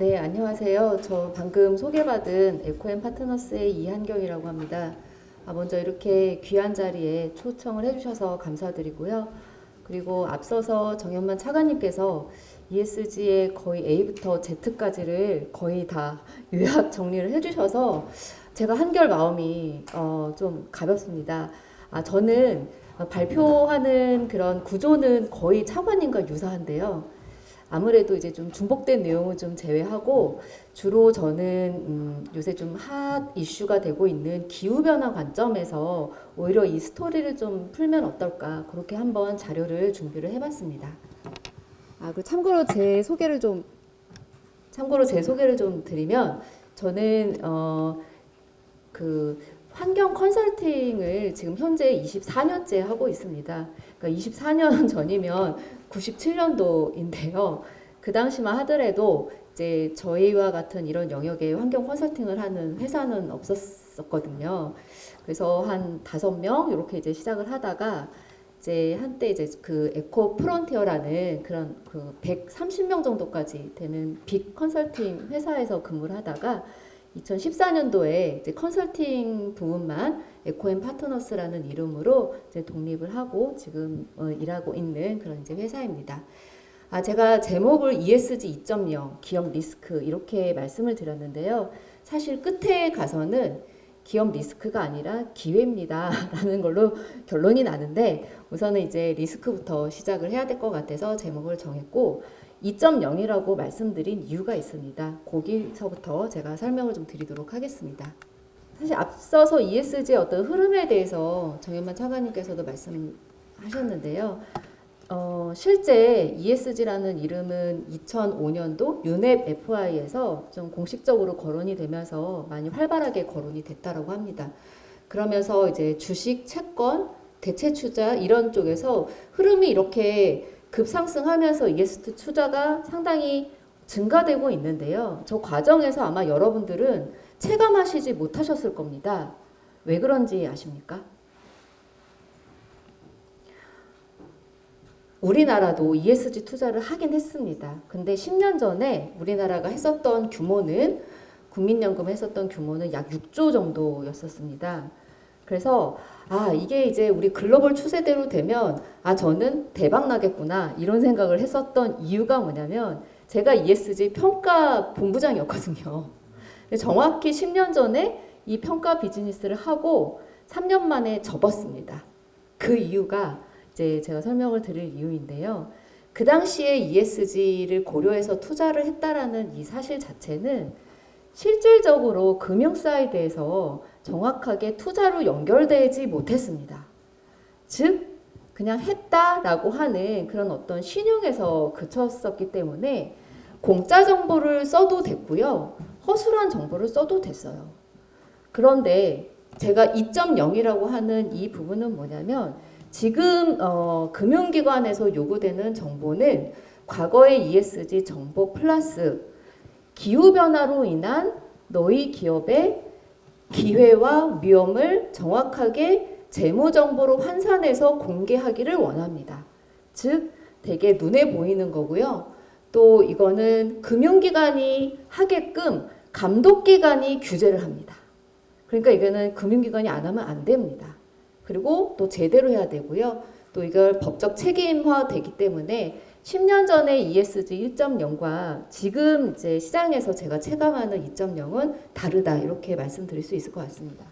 네, 안녕하세요. 저 방금 소개받은 에코앤 파트너스의 이한경이라고 합니다. 먼저 이렇게 귀한 자리에 초청을 해주셔서 감사드리고요. 그리고 앞서서 정현만 차관님께서 ESG의 거의 A부터 Z까지를 거의 다 요약 정리를 해주셔서 제가 한결 마음이 좀 가볍습니다. 저는 발표하는 그런 구조는 거의 차관님과 유사한데요. 아무래도 이제 좀 중복된 내용은 좀 제외하고 주로 저는 요새 좀 핫 이슈가 되고 있는 기후변화 관점에서 오히려 이 스토리를 좀 풀면 어떨까 그렇게 한번 자료를 준비를 해봤습니다. 그 참고로 제 소개를 좀 드리면 저는 그 환경 컨설팅을 지금 현재 24년째 하고 있습니다. 그러니까 24년 전이면 97년도인데요. 그 당시만 하더라도 이제 저희와 같은 이런 영역의 환경 컨설팅을 하는 회사는 없었거든요. 그래서 한 5명 이렇게 이제 시작을 하다가 이제 한때 이제 그 에코 프론티어라는 그런 그 130명 정도까지 되는 빅 컨설팅 회사에서 근무를 하다가 2014년도에 이제 컨설팅 부문만 에코앤 파트너스라는 이름으로 이제 독립을 하고 지금 일하고 있는 그런 이제 회사입니다. 제가 제목을 ESG 2.0 기업 리스크 이렇게 말씀을 드렸는데요. 사실 끝에 가서는 기업 리스크가 아니라 기회입니다 라는 걸로 결론이 나는데 우선은 이제 리스크부터 시작을 해야 될 것 같아서 제목을 정했고 2.0이라고 말씀드린 이유가 있습니다. 거기서부터 제가 설명을 좀 드리도록 하겠습니다. 사실 앞서서 ESG의 어떤 흐름에 대해서 정현만 차관님께서도 말씀하셨는데요. 실제 ESG라는 이름은 2005년도 UNEP FI에서 좀 공식적으로 거론이 되면서 많이 활발하게 거론이 됐다라고 합니다. 그러면서 이제 주식, 채권, 대체 투자 이런 쪽에서 흐름이 이렇게 급상승하면서 ESG 투자가 상당히 증가되고 있는데요. 저 과정에서 아마 여러분들은 체감하시지 못하셨을 겁니다. 왜 그런지 아십니까? 우리나라도 ESG 투자를 하긴 했습니다. 근데 10년 전에 우리나라가 했었던 규모는 국민연금 했었던 규모는 약 6조 정도였었습니다. 그래서 이게 이제 우리 글로벌 추세대로 되면 저는 대박 나겠구나 이런 생각을 했었던 이유가 뭐냐면 제가 ESG 평가 본부장이었거든요. 정확히 10년 전에 이 평가 비즈니스를 하고 3년 만에 접었습니다. 그 이유가 이제 제가 설명을 드릴 이유인데요. 그 당시에 ESG를 고려해서 투자를 했다라는 이 사실 자체는 실질적으로 금융 사이드에서 정확하게 투자로 연결되지 못했습니다. 즉 그냥 했다라고 하는 그런 어떤 신용에서 그쳤었기 때문에 공짜 정보를 써도 됐고요. 허술한 정보를 써도 됐어요. 그런데 제가 2.0이라고 하는 이 부분은 뭐냐면 지금 금융기관에서 요구되는 정보는 과거의 ESG 정보 플러스 기후변화로 인한 너희 기업의 기회와 위험을 정확하게 재무정보로 환산해서 공개하기를 원합니다. 즉 되게 눈에 보이는 거고요. 또 이거는 금융기관이 하게끔 감독기관이 규제를 합니다. 그러니까 이거는 금융기관이 안 하면 안 됩니다. 그리고 또 제대로 해야 되고요. 또 이걸 법적 책임화 되기 때문에 10년 전에 ESG 1.0과 지금 이제 시장에서 제가 체감하는 2.0은 다르다 이렇게 말씀드릴 수 있을 것 같습니다.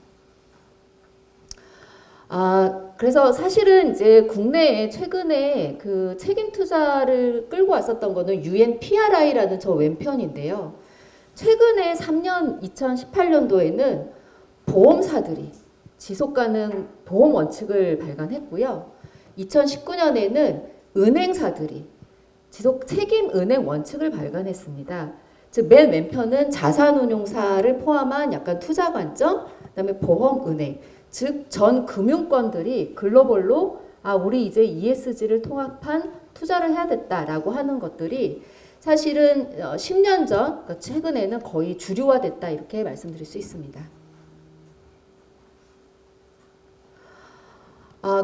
그래서 사실은 이제 국내에 최근에 그 책임 투자를 끌고 왔었던 거는 UNPRI라는 저 왼편인데요. 최근에 2018년도에는 보험사들이 지속가능 보험 원칙을 발간했고요. 2019년에는 은행사들이 지속 책임 은행 원칙을 발간했습니다. 즉 맨 왼편은 자산운용사를 포함한 약간 투자 관점, 그다음에 보험 은행, 즉 전 금융권들이 글로벌로 우리 이제 ESG를 통합한 투자를 해야겠다라고 하는 것들이 사실은 10년 전, 그러니까 최근에는 거의 주류화됐다 이렇게 말씀드릴 수 있습니다.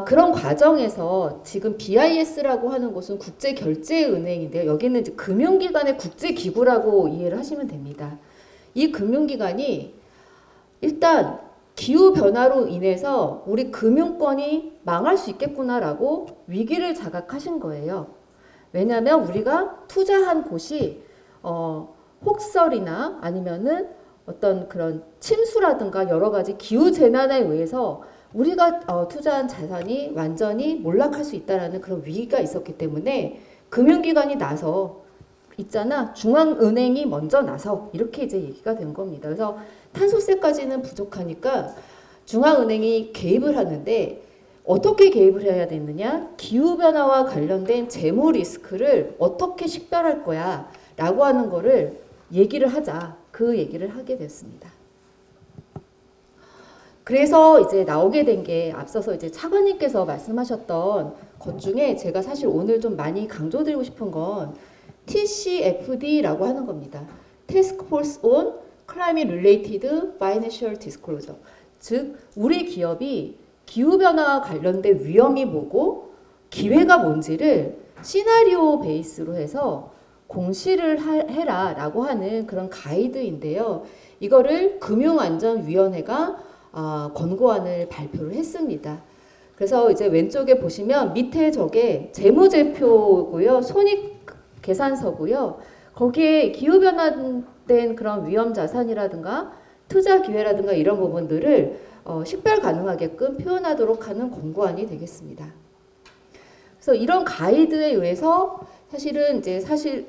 그런 과정에서 지금 BIS라고 하는 곳은 국제결제은행인데요. 여기는 이제 금융기관의 국제기구라고 이해를 하시면 됩니다. 이 금융기관이 일단 기후변화로 인해서 우리 금융권이 망할 수 있겠구나라고 위기를 자각하신 거예요. 왜냐하면 우리가 투자한 곳이 혹설이나 아니면은 어떤 그런 침수라든가 여러 가지 기후재난에 의해서 우리가 투자한 자산이 완전히 몰락할 수 있다라는 그런 위기가 있었기 때문에 금융기관이 나서 있잖아. 중앙은행이 먼저 나서 이렇게 이제 얘기가 된 겁니다. 그래서 탄소세까지는 부족하니까 중앙은행이 개입을 하는데 어떻게 개입을 해야 되느냐? 기후변화와 관련된 재무 리스크를 어떻게 식별할 거야? 라고 하는 거를 얘기를 하자. 그 얘기를 하게 됐습니다. 그래서 이제 나오게 된 게 앞서서 이제 차관님께서 말씀하셨던 것 중에 제가 사실 오늘 좀 많이 강조드리고 싶은 건 TCFD라고 하는 겁니다. Task Force on Climate Related Financial Disclosure. 즉, 우리 기업이 기후변화와 관련된 위험이 뭐고 기회가 뭔지를 시나리오 베이스로 해서 공시를 해라 라고 하는 그런 가이드인데요. 이거를 금융안전위원회가 권고안을 발표를 했습니다. 그래서 이제 왼쪽에 보시면 밑에 저게 재무제표고요. 손익계산서고요. 거기에 기후변화된 그런 위험자산이라든가 투자 기회라든가 이런 부분들을 식별 가능하게끔 표현하도록 하는 권고안이 되겠습니다. 그래서 이런 가이드에 의해서 사실은 이제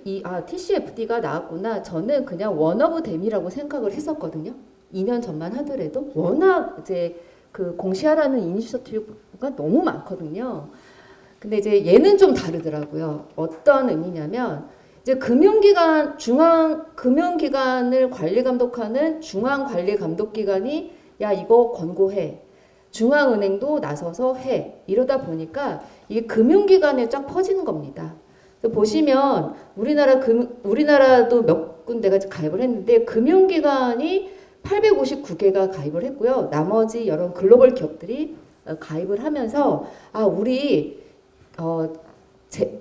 이 TCFD가 나왔구나. 저는 그냥 원어브댐이라고 생각을 했었거든요. 2년 전만 하더라도 워낙 이제 그 공시하라는 이니셔티브가 너무 많거든요. 근데 이제 얘는 좀 다르더라고요. 어떤 의미냐면 이제 중앙 금융기관을 관리 감독하는 중앙관리감독기관이 야 이거 권고해. 중앙은행도 나서서 해. 이러다 보니까 이게 금융기관에 쫙 퍼지는 겁니다. 보시면 우리나라도 몇 군데가 가입을 했는데 금융기관이 859개가 가입을 했고요. 나머지 여러 글로벌 기업들이 가입을 하면서 우리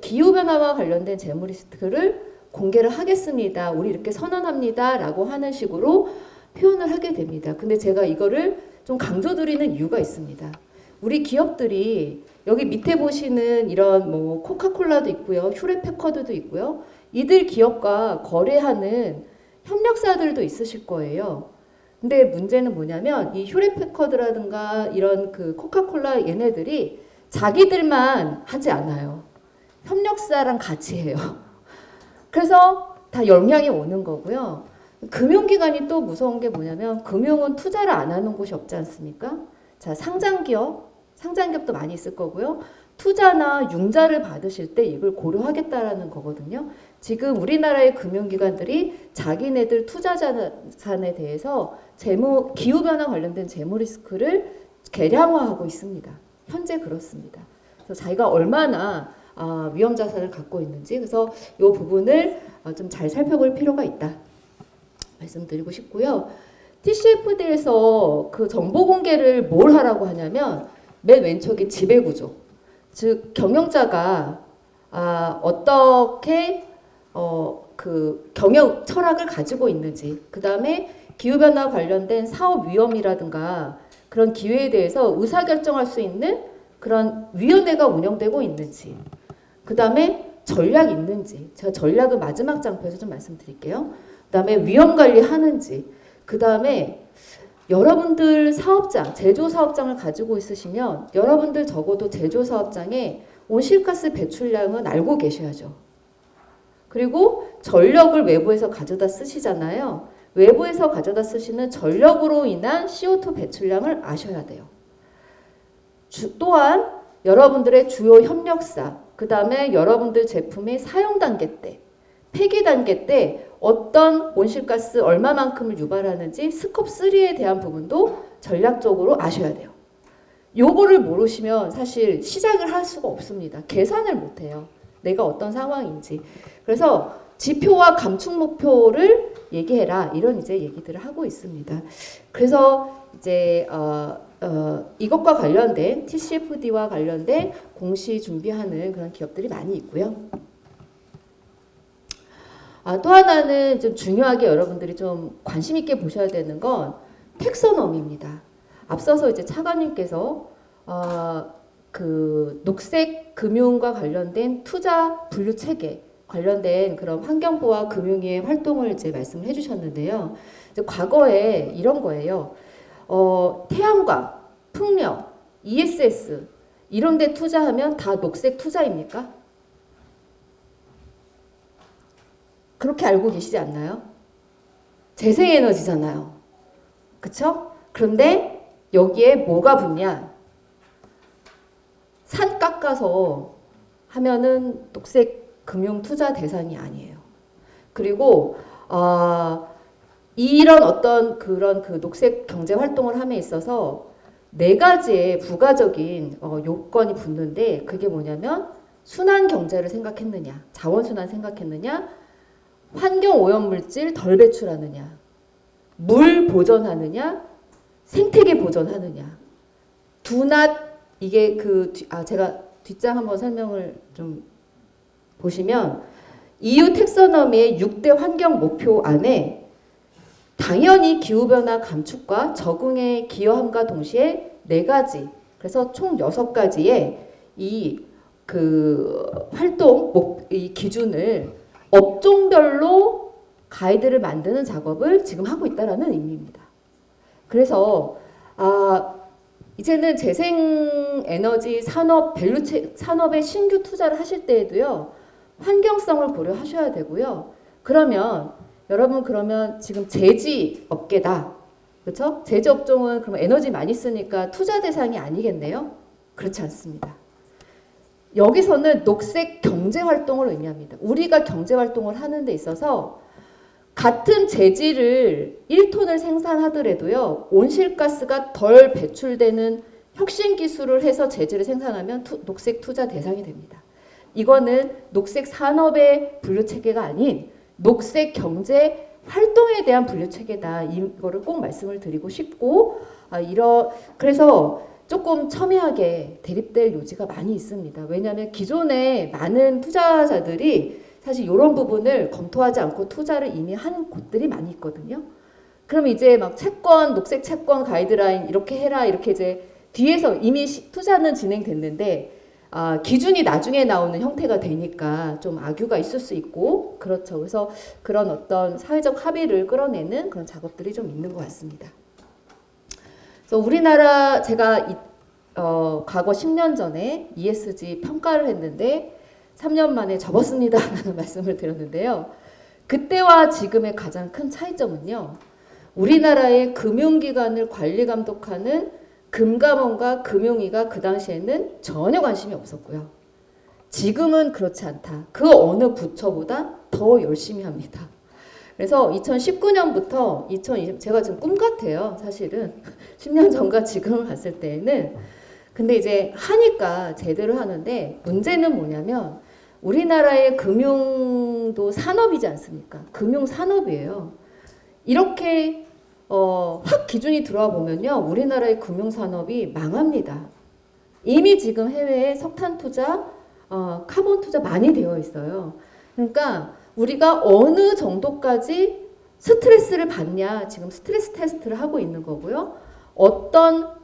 기후변화와 관련된 재무 리스크를 공개를 하겠습니다. 우리 이렇게 선언합니다. 라고 하는 식으로 표현을 하게 됩니다. 근데 제가 이거를 좀 강조드리는 이유가 있습니다. 우리 기업들이 여기 밑에 보시는 이런 뭐 코카콜라도 있고요. 휴레패커드도 있고요. 이들 기업과 거래하는 협력사들도 있으실 거예요. 근데 문제는 뭐냐면 이 휴레패커드라든가 이런 그 코카콜라 얘네들이 자기들만 하지 않아요. 협력사랑 같이 해요. 그래서 다 영향이 오는 거고요. 금융기관이 또 무서운 게 뭐냐면 금융은 투자를 안 하는 곳이 없지 않습니까? 자, 상장기업도 많이 있을 거고요. 투자나 융자를 받으실 때 이걸 고려하겠다라는 거거든요. 지금 우리나라의 금융기관들이 자기네들 투자 자산에 대해서 기후변화 관련된 재무 리스크를 계량화하고 있습니다. 현재 그렇습니다. 그래서 자기가 얼마나 위험 자산을 갖고 있는지 그래서 이 부분을 좀 잘 살펴볼 필요가 있다. 말씀드리고 싶고요. TCFD에서 그 정보 공개를 뭘 하라고 하냐면 맨 왼쪽이 지배구조. 즉 경영자가 어떻게 그 경영 철학을 가지고 있는지, 그 다음에 기후변화 관련된 사업 위험이라든가 그런 기회에 대해서 의사결정할 수 있는 그런 위원회가 운영되고 있는지, 그 다음에 전략이 있는지, 제가 전략은 마지막 장표에서 좀 말씀드릴게요. 그 다음에 위험관리 하는지, 그 다음에 여러분들 사업장, 제조사업장을 가지고 있으시면 여러분들 적어도 제조사업장에 온실가스 배출량은 알고 계셔야죠. 그리고 전력을 외부에서 가져다 쓰시잖아요. 외부에서 가져다 쓰시는 전력으로 인한 CO2 배출량을 아셔야 돼요. 또한 여러분들의 주요 협력사, 그 다음에 여러분들 제품의 사용 단계 때, 폐기 단계 때 어떤 온실가스 얼마만큼을 유발하는지 스콥 3에 대한 부분도 전략적으로 아셔야 돼요. 요거를 모르시면 사실 시작을 할 수가 없습니다. 계산을 못 해요. 내가 어떤 상황인지. 그래서 지표와 감축 목표를 얘기해라 이런 이제 얘기들을 하고 있습니다. 그래서 이제 이것과 관련된 TCFD와 관련된 공시 준비하는 그런 기업들이 많이 있고요. 또 하나는 좀 중요하게 여러분들이 좀 관심 있게 보셔야 되는 건 텍서넘입니다. 앞서서 이제 차관님께서 그 녹색 금융과 관련된 투자 분류 체계 관련된 그런 환경부와 금융위의 활동을 이제 말씀을 해주셨는데요. 이제 과거에 이런 거예요. 태양광, 풍력, ESS 이런 데 투자하면 다 녹색 투자입니까? 그렇게 알고 계시지 않나요? 재생에너지잖아요. 그쵸? 그런데 여기에 뭐가 붙냐? 산 깎아서 하면은 녹색 금융 투자 대상이 아니에요. 그리고 이런 어떤 그런 그 녹색 경제 활동을 함에 있어서 네 가지의 부가적인 요건이 붙는데 그게 뭐냐면 순환 경제를 생각했느냐, 자원 순환 생각했느냐, 환경 오염 물질 덜 배출하느냐, 물 보존하느냐, 생태계 보존하느냐. 두낫 이게 제가 뒷장 한번 설명을 좀 보시면 EU 텍서너미의 6대 환경 목표 안에 당연히 기후변화 감축과 적응에 기여함과 동시에 4가지, 그래서 총 6가지의 이 활동 이 기준을 업종별로 가이드를 만드는 작업을 지금 하고 있다라는 의미입니다. 그래서 이제는 재생에너지 산업에 신규 투자를 하실 때에도요, 환경성을 고려하셔야 되고요. 여러분 지금 제지 업계다. 그렇죠? 제지 업종은 그럼 에너지 많이 쓰니까 투자 대상이 아니겠네요? 그렇지 않습니다. 여기서는 녹색 경제 활동을 의미합니다. 우리가 경제 활동을 하는 데 있어서 같은 재질을 1톤을 생산하더라도요, 온실가스가 덜 배출되는 혁신 기술을 해서 재질을 생산하면 녹색 투자 대상이 됩니다. 이거는 녹색 산업의 분류 체계가 아닌 녹색 경제 활동에 대한 분류 체계다. 이거를 꼭 말씀을 드리고 싶고, 그래서 조금 첨예하게 대립될 요지가 많이 있습니다. 왜냐하면 기존에 많은 투자자들이 사실 이런 부분을 검토하지 않고 투자를 이미 한 곳들이 많이 있거든요. 그럼 이제 막 녹색 채권 가이드라인 이렇게 해라 이렇게 이제 뒤에서 이미 투자는 진행됐는데 기준이 나중에 나오는 형태가 되니까 좀 악유가 있을 수 있고 그렇죠. 그래서 그런 어떤 사회적 합의를 끌어내는 그런 작업들이 좀 있는 것 같습니다. 그래서 우리나라 제가 과거 10년 전에 ESG 평가를 했는데 3년 만에 접었습니다 라는 말씀을 드렸는데요. 그때와 지금의 가장 큰 차이점은요. 우리나라의 금융기관을 관리 감독하는 금감원과 금융위가 그 당시에는 전혀 관심이 없었고요. 지금은 그렇지 않다. 그 어느 부처보다 더 열심히 합니다. 그래서 2019년부터 2020, 제가 지금 꿈 같아요. 사실은 10년 전과 지금을 봤을 때에는. 근데 이제 하니까 제대로 하는데 문제는 뭐냐면 우리나라의 금융도 산업이지 않습니까? 금융 산업이에요. 이렇게 확 기준이 들어와 보면요. 우리나라의 금융 산업이 망합니다. 이미 지금 해외에 석탄 투자, 카본 투자 많이 되어 있어요. 그러니까 우리가 어느 정도까지 스트레스를 받냐 지금 스트레스 테스트를 하고 있는 거고요. 어떤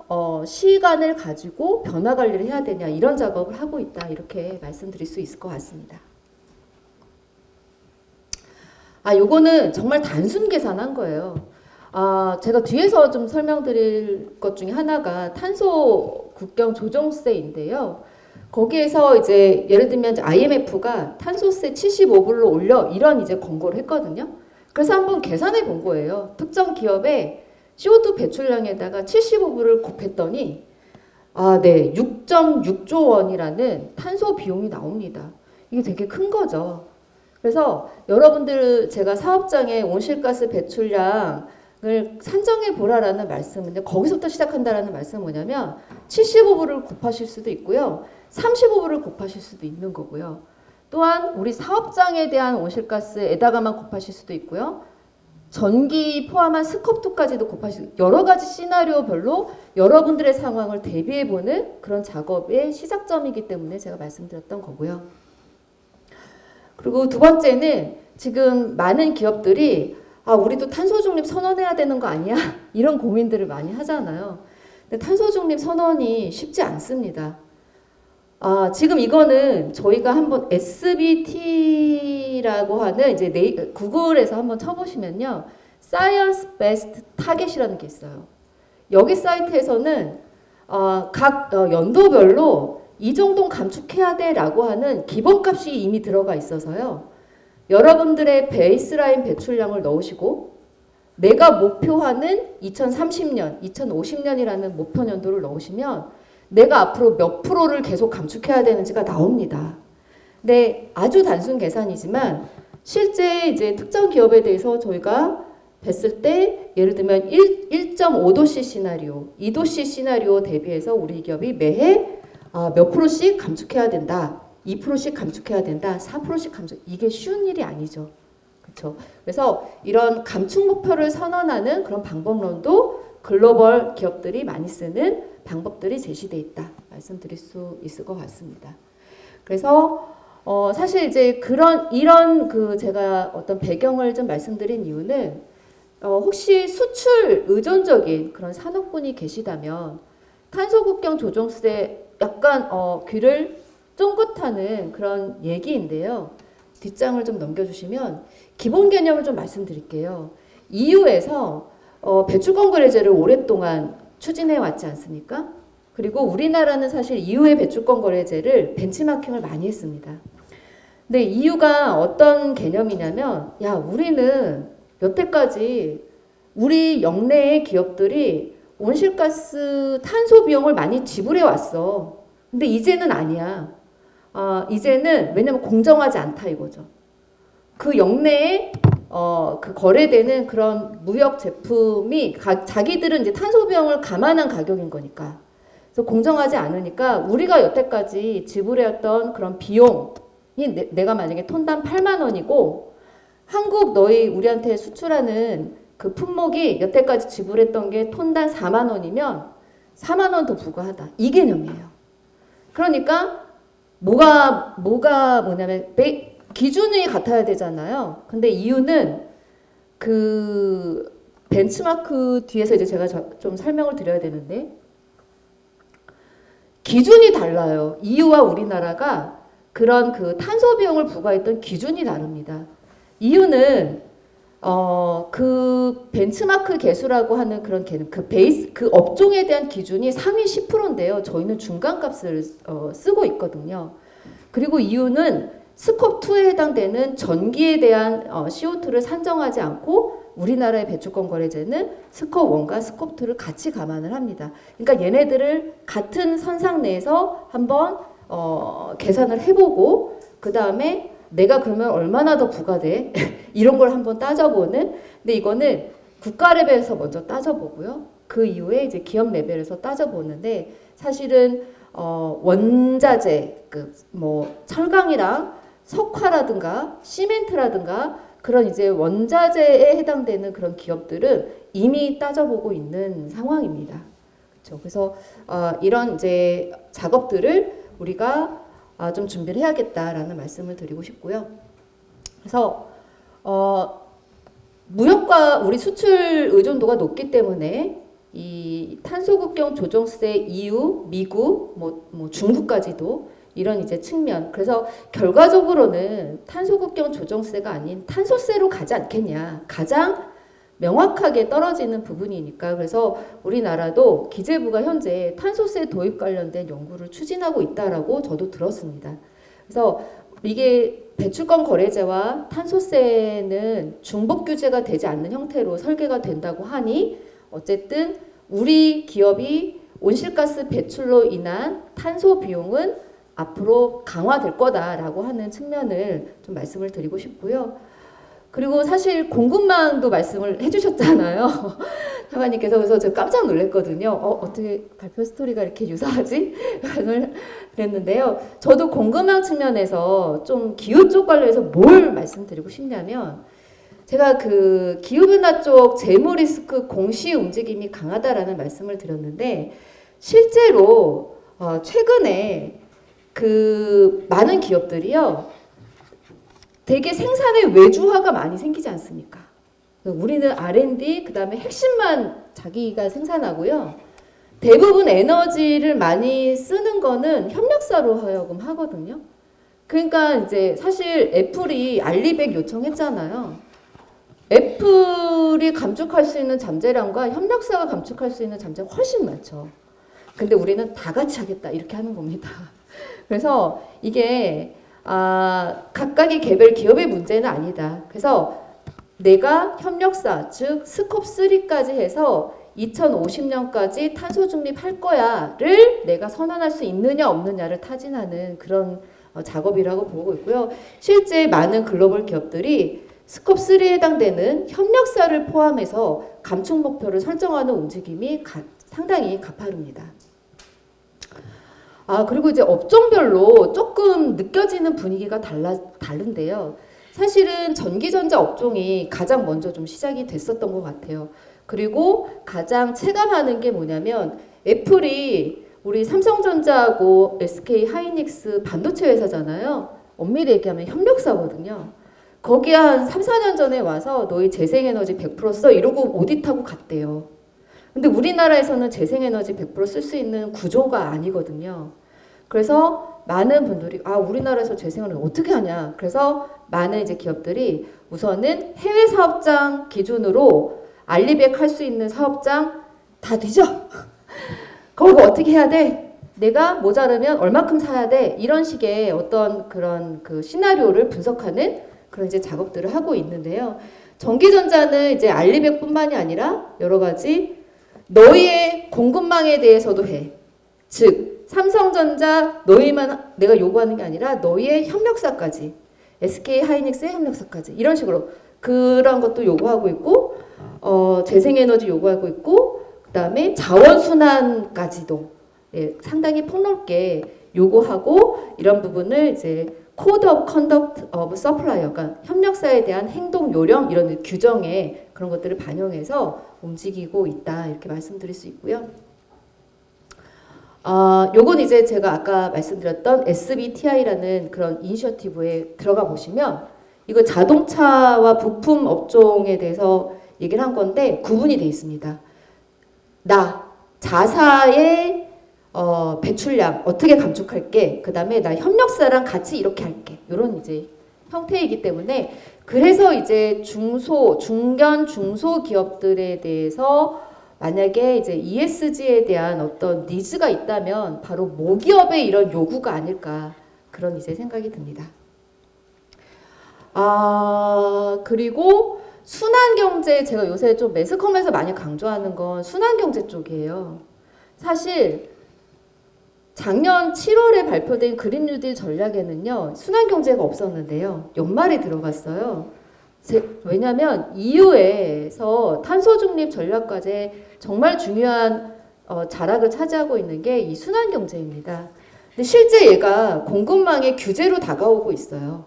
시간을 가지고 변화 관리를 해야 되냐 이런 작업을 하고 있다 이렇게 말씀드릴 수 있을 것 같습니다. 요거는 정말 단순 계산한 거예요. 제가 뒤에서 좀 설명드릴 것 중에 하나가 탄소 국경 조정세인데요. 거기에서 이제 예를 들면 IMF가 탄소세 75불로 올려 이런 이제 권고를 했거든요. 그래서 한번 계산해 본 거예요. 특정 기업의 CO2 배출량에다가 75불을 곱했더니 네, 6.6조 원이라는 탄소 비용이 나옵니다. 이게 되게 큰 거죠. 그래서 여러분들 제가 사업장의 온실가스 배출량을 산정해 보라라는 말씀은 거기서부터 시작한다라는 말씀은 뭐냐면 75불을 곱하실 수도 있고요. 35불을 곱하실 수도 있는 거고요. 또한 우리 사업장에 대한 온실가스에다가만 곱하실 수도 있고요. 전기 포함한 스코프2까지도 곱하실, 여러 가지 시나리오별로 여러분들의 상황을 대비해보는 그런 작업의 시작점이기 때문에 제가 말씀드렸던 거고요. 그리고 두 번째는 지금 많은 기업들이 우리도 탄소 중립 선언해야 되는 거 아니야? 이런 고민들을 많이 하잖아요. 근데 탄소 중립 선언이 쉽지 않습니다. 지금 이거는 저희가 한번 SBT라고 하는 이제 구글에서 한번 쳐보시면요. Science Based Target이라는 게 있어요. 여기 사이트에서는 각 연도별로 이 정도는 감축해야 돼라고 하는 기본값이 이미 들어가 있어서요. 여러분들의 베이스라인 배출량을 넣으시고 내가 목표하는 2030년, 2050년이라는 목표 연도를 넣으시면 내가 앞으로 몇 프로를 계속 감축해야 되는지가 나옵니다. 근데 아주 단순 계산이지만 실제 이제 특정 기업에 대해서 저희가 뵀을 때 예를 들면 1.5도씨 시나리오, 2도씨 시나리오 대비해서 우리 기업이 매해 몇 프로씩 감축해야 된다. 2%씩 감축해야 된다. 4%씩 감축. 이게 쉬운 일이 아니죠. 그렇죠? 그래서 이런 감축 목표를 선언하는 그런 방법론도 글로벌 기업들이 많이 쓰는 방법들이 제시되어 있다. 말씀드릴 수 있을 것 같습니다. 그래서 사실 이제 이런 제가 어떤 배경을 좀 말씀드린 이유는 혹시 수출 의존적인 그런 산업군이 계시다면 탄소 국경 조정세 약간 귀를 쫑긋하는 그런 얘기인데요. 뒷장을 좀 넘겨주시면 기본 개념을 좀 말씀드릴게요. EU에서 배출권 거래제를 오랫동안 추진해 왔지 않습니까? 그리고 우리나라는 사실 EU의 배출권 거래제를 벤치마킹을 많이 했습니다. 근데 EU가 어떤 개념이냐면 우리는 여태까지 우리 영내의 기업들이 온실가스 탄소 비용을 많이 지불해 왔어. 근데 이제는 아니야. 이제는 왜냐면 공정하지 않다 이거죠. 그 영내에 그 거래되는 그런 무역 제품이 자기들은 이제 탄소 비용을 감안한 가격인 거니까. 그래서 공정하지 않으니까 우리가 여태까지 지불해왔던 그런 비용이 내가 만약에 톤당 8만 원이고 한국 너희 우리한테 수출하는 그 품목이 여태까지 지불했던 게 톤당 4만 원이면 4만 원 더 부과하다. 이 개념이에요. 그러니까 뭐냐면 기준이 같아야 되잖아요. 근데 이유는 그 벤치마크 뒤에서 이제 제가 좀 설명을 드려야 되는데 기준이 달라요. EU와 우리나라가 그런 그 탄소 비용을 부과했던 기준이 다릅니다. EU는 그 벤치마크 계수라고 하는 그런 개념, 그 업종에 대한 기준이 상위 10%인데요. 저희는 중간값을 쓰고 있거든요. 그리고 EU는 스콥2에 해당되는 전기에 대한 CO2를 산정하지 않고 우리나라의 배출권 거래제는 스콥1과 스콥2를 같이 감안을 합니다. 그러니까 얘네들을 같은 선상 내에서 한번 계산을 해보고 그 다음에 내가 그러면 얼마나 더 부과돼? 이런 걸 한번 따져보는. 근데 이거는 국가 레벨에서 먼저 따져보고요. 그 이후에 이제 기업 레벨에서 따져보는데 사실은 원자재, 철강이랑 석화라든가 시멘트라든가 그런 이제 원자재에 해당되는 그런 기업들은 이미 따져보고 있는 상황입니다. 그렇죠? 그래서 이런 이제 작업들을 우리가 좀 준비를 해야겠다라는 말씀을 드리고 싶고요. 그래서 무역과 우리 수출 의존도가 높기 때문에 이 탄소국경 조정세 EU, 미국, 뭐 중국까지도 이런 이제 측면. 그래서 결과적으로는 탄소국경 조정세가 아닌 탄소세로 가지 않겠냐. 가장 명확하게 떨어지는 부분이니까. 그래서 우리나라도 기재부가 현재 탄소세 도입 관련된 연구를 추진하고 있다라고 저도 들었습니다. 그래서 이게 배출권 거래제와 탄소세는 중복 규제가 되지 않는 형태로 설계가 된다고 하니 어쨌든 우리 기업이 온실가스 배출로 인한 탄소 비용은 앞으로 강화될 거다라고 하는 측면을 좀 말씀을 드리고 싶고요. 그리고 사실 공급망도 말씀을 해주셨잖아요. 장관님께서. 그래서 제가 깜짝 놀랐거든요. 어떻게 발표 스토리가 이렇게 유사하지? 말씀을 드렸는데요. 저도 공급망 측면에서 좀 기후 쪽 관련해서 뭘 말씀드리고 싶냐면, 제가 그 기후변화 쪽 재무 리스크 공시 움직임이 강하다라는 말씀을 드렸는데, 실제로 최근에 그 많은 기업들이요, 되게 생산의 외주화가 많이 생기지 않습니까? 우리는 R&D, 그 다음에 핵심만 자기가 생산하고요. 대부분 에너지를 많이 쓰는 거는 협력사로 하여금 하거든요. 그러니까 이제 사실 애플이 알리백 요청했잖아요. 애플이 감축할 수 있는 잠재량과 협력사가 감축할 수 있는 잠재가 훨씬 많죠. 근데 우리는 다 같이 하겠다 이렇게 하는 겁니다. 그래서 이게 각각의 개별 기업의 문제는 아니다. 그래서 내가 협력사, 즉 스콥 3까지 해서 2050년까지 탄소 중립할 거야를 내가 선언할 수 있느냐 없느냐를 타진하는 그런 작업이라고 보고 있고요. 실제 많은 글로벌 기업들이 스콥 3에 해당되는 협력사를 포함해서 감축 목표를 설정하는 움직임이 상당히 가파릅니다. 그리고 이제 업종별로 조금 느껴지는 분위기가 다른데요. 사실은 전기전자 업종이 가장 먼저 좀 시작이 됐었던 것 같아요. 그리고 가장 체감하는 게 뭐냐면, 애플이 우리 삼성전자하고 SK 하이닉스 반도체 회사잖아요. 엄밀히 얘기하면 협력사거든요. 거기에 한 3, 4년 전에 와서 너희 재생에너지 100% 써 이러고 오디트하고 갔대요. 근데 우리나라에서는 재생에너지 100% 쓸 수 있는 구조가 아니거든요. 그래서 많은 분들이 우리나라에서 재생을 어떻게 하냐. 그래서 많은 이제 기업들이 우선은 해외 사업장 기준으로 알리백 할 수 있는 사업장 다 뒤져. 거기 어떻게 해야 돼? 내가 모자르면 얼마큼 사야 돼? 이런 식의 어떤 그런 그 시나리오를 분석하는 그런 이제 작업들을 하고 있는데요. 전기전자는 이제 알리백뿐만이 아니라 여러 가지 너희의 공급망에 대해서도 해. 즉 삼성전자 너희만 내가 요구하는 게 아니라 너희의 협력사까지, SK 하이닉스의 협력사까지 이런 식으로 그런 것도 요구하고 있고, 재생에너지 요구하고 있고, 그 다음에 자원순환까지도 상당히 폭넓게 요구하고, 이런 부분을 이제 코드 오브 컨덕트 오브 서플라이어, 그러니까 협력사에 대한 행동 요령 이런 규정에 그런 것들을 반영해서 움직이고 있다 이렇게 말씀드릴 수 있고요. 요건 이제 제가 아까 말씀드렸던 SBTI라는 그런 이니셔티브에 들어가 보시면 이거 자동차와 부품 업종에 대해서 얘기를 한 건데 구분이 되어 있습니다. 자사의 배출량 어떻게 감축할게. 그 다음에 나 협력사랑 같이 이렇게 할게. 이런 이제 형태이기 때문에 그래서 이제 중견 중소 기업들에 대해서 만약에 이제 ESG에 대한 어떤 니즈가 있다면 바로 모기업의 이런 요구가 아닐까 그런 이제 생각이 듭니다. 그리고 순환경제, 제가 요새 좀 매스컴에서 많이 강조하는 건 순환경제 쪽이에요. 사실 작년 7월에 발표된 그린 뉴딜 전략에는요, 순환경제가 없었는데요. 연말에 들어갔어요. 왜냐하면 EU에서 탄소 중립 전략 과제에 정말 중요한 자락을 차지하고 있는 게 이 순환경제입니다. 근데 실제 얘가 공급망의 규제로 다가오고 있어요.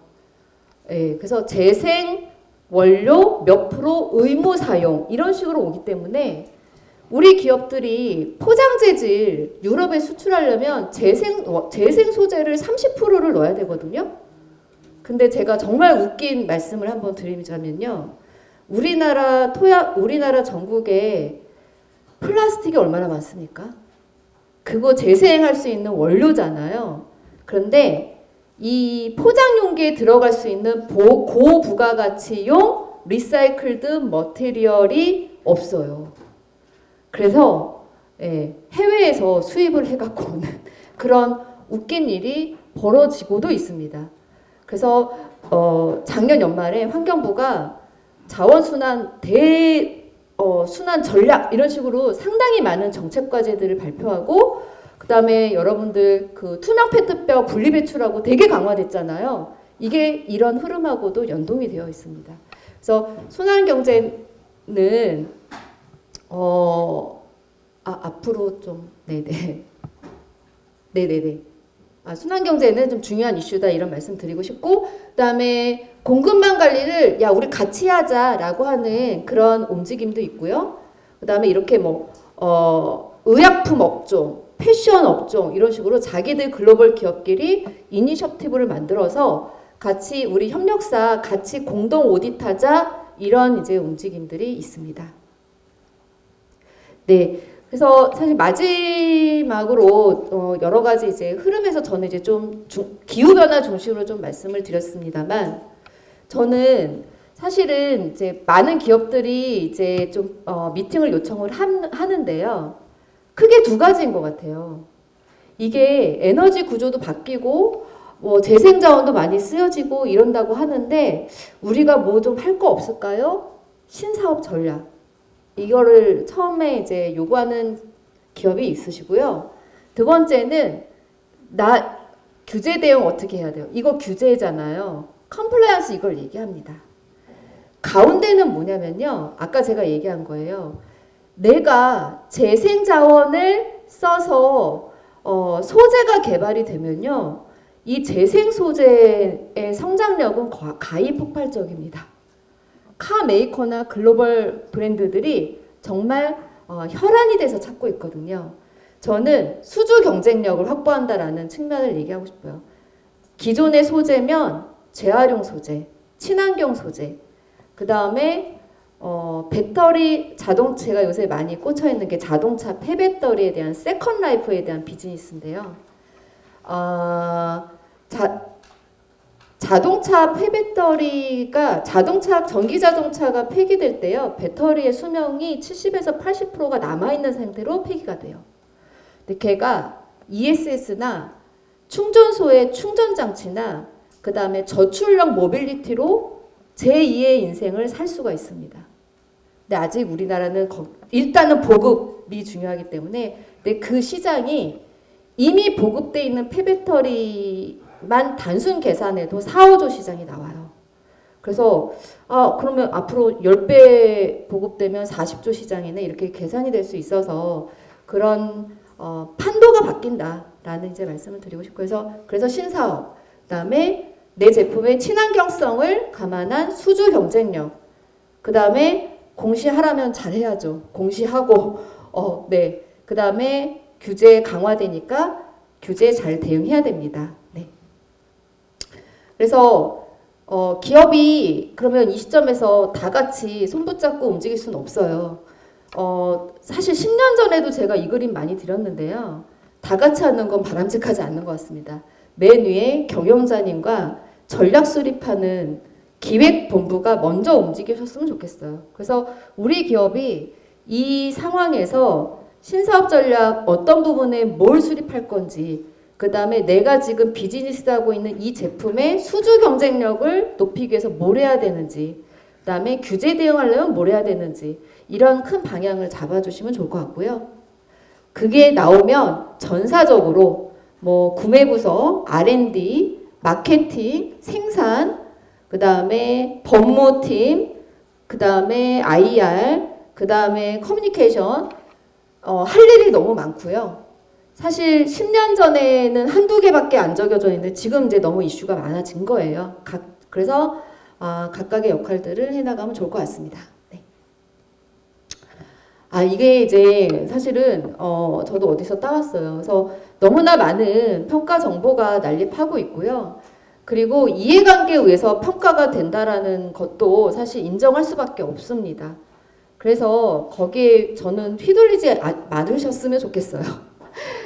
그래서 재생 원료 몇 프로 의무 사용 이런 식으로 오기 때문에 우리 기업들이 포장 재질 유럽에 수출하려면 재생 소재를 30%를 넣어야 되거든요. 근데 제가 정말 웃긴 말씀을 한번 드리자면요. 우리나라 전국에 플라스틱이 얼마나 많습니까? 그거 재생할 수 있는 원료잖아요. 그런데 이 포장 용기에 들어갈 수 있는 고부가가치용 리사이클드 머티리얼이 없어요. 그래서 해외에서 수입을 해갖고 오는 그런 웃긴 일이 벌어지고도 있습니다. 그래서 작년 연말에 환경부가 자원순환 순환 전략 이런 식으로 상당히 많은 정책 과제들을 발표하고, 그 다음에 여러분들 그 투명 페트병 분리배출하고 되게 강화됐잖아요. 이게 이런 흐름하고도 연동이 되어 있습니다. 그래서 순환경제는 앞으로 좀 네네. 순환경제는 좀 중요한 이슈다 이런 말씀 드리고 싶고, 그다음에 공급망 관리를 우리 같이 하자라고 하는 그런 움직임도 있고요. 그다음에 이렇게 의약품 업종, 패션 업종 이런 식으로 자기들 글로벌 기업끼리 이니셔티브를 만들어서 같이 우리 협력사 같이 공동 오디트하자 이런 이제 움직임들이 있습니다. 네. 그래서 사실 마지막으로 여러 가지 이제 흐름에서 저는 이제 좀 기후 변화 중심으로 좀 말씀을 드렸습니다만, 저는 사실은 이제 많은 기업들이 이제 좀 미팅을 요청을 하는데요. 크게 두 가지인 것 같아요. 이게 에너지 구조도 바뀌고 재생 자원도 많이 쓰여지고 이런다고 하는데 우리가 뭐 좀 할 거 없을까요? 신사업 전략. 이거를 처음에 이제 요구하는 기업이 있으시고요. 두 번째는 규제 대응 어떻게 해야 돼요? 이거 규제잖아요. 컴플라이언스 이걸 얘기합니다. 가운데는 뭐냐면요. 아까 제가 얘기한 거예요. 내가 재생 자원을 써서 소재가 개발이 되면요. 이 재생 소재의 성장력은 가히 폭발적입니다. 카 메이커나 글로벌 브랜드들이 정말 혈안이 돼서 찾고 있거든요. 저는 수주 경쟁력을 확보한다라는 측면을 얘기하고 싶어요. 기존의 소재면 재활용 소재, 친환경 소재, 그 다음에 배터리 자동차가 요새 많이 꽂혀 있는 게 자동차 폐배터리에 대한 세컨 라이프에 대한 비즈니스인데요. 자동차 폐배터리가 전기 자동차가 폐기될 때요. 배터리의 수명이 70에서 80%가 남아있는 상태로 폐기가 돼요. 근데 걔가 ESS나 충전소의 충전장치나 그 다음에 저출력 모빌리티로 제2의 인생을 살 수가 있습니다. 근데 아직 우리나라는 일단은 보급이 중요하기 때문에 근데 그 시장이 이미 보급되어 있는 폐배터리만 단순 계산해도 4, 5조 시장이 나와요. 그래서 그러면 앞으로 10배 보급되면 40조 시장이네 이렇게 계산이 될 수 있어서 그런 판도가 바뀐다라는 이제 말씀을 드리고 싶고 그래서 신사업, 그다음에 내 제품의 친환경성을 감안한 수주 경쟁력, 그다음에 공시하라면 잘해야죠. 공시하고 네. 그다음에 규제 강화되니까 규제에 잘 대응해야 됩니다. 네. 그래서 기업이 그러면 이 시점에서 다 같이 손붙잡고 움직일 수는 없어요. 사실 10년 전에도 제가 이 그림 많이 드렸는데요. 다 같이 하는 건 바람직하지 않는 것 같습니다. 맨 위에 경영자님과 전략 수립하는 기획본부가 먼저 움직이셨으면 좋겠어요. 그래서 우리 기업이 이 상황에서 신사업 전략 어떤 부분에 뭘 수립할 건지, 그 다음에 내가 지금 비즈니스하고 있는 이 제품의 수주 경쟁력을 높이기 위해서 뭘 해야 되는지, 그 다음에 규제 대응하려면 뭘 해야 되는지 이런 큰 방향을 잡아주시면 좋을 것 같고요. 그게 나오면 전사적으로 구매부서, R&D, 마케팅, 생산, 그 다음에 법무팀, 그 다음에 IR, 그 다음에 커뮤니케이션 할 일이 너무 많고요. 사실 10년 전에는 한두 개밖에 안 적혀져 있는데 지금 이제 너무 이슈가 많아진 거예요. 그래서 각각의 역할들을 해나가면 좋을 것 같습니다. 네. 이게 이제 사실은 저도 어디서 따왔어요. 그래서 너무나 많은 평가 정보가 난립하고 있고요. 그리고 이해관계에 의해서 평가가 된다라는 것도 사실 인정할 수밖에 없습니다. 그래서 거기에 저는 휘둘리지 않으셨으면 좋겠어요.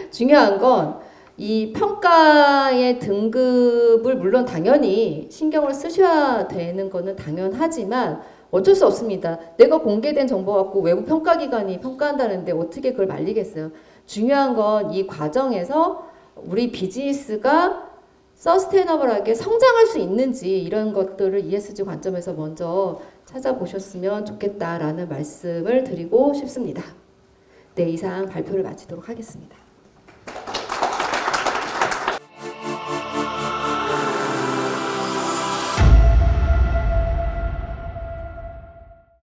중요한 건 이 평가의 등급을 물론 당연히 신경을 쓰셔야 되는 거는 당연하지만 어쩔 수 없습니다. 내가 공개된 정보 갖고 외부 평가기관이 평가한다는데 어떻게 그걸 말리겠어요. 중요한 건 이 과정에서 우리 비즈니스가 서스테이너블하게 성장할 수 있는지 이런 것들을 ESG 관점에서 먼저 찾아보셨으면 좋겠다라는 말씀을 드리고 싶습니다. 네, 이상 발표를 마치도록 하겠습니다.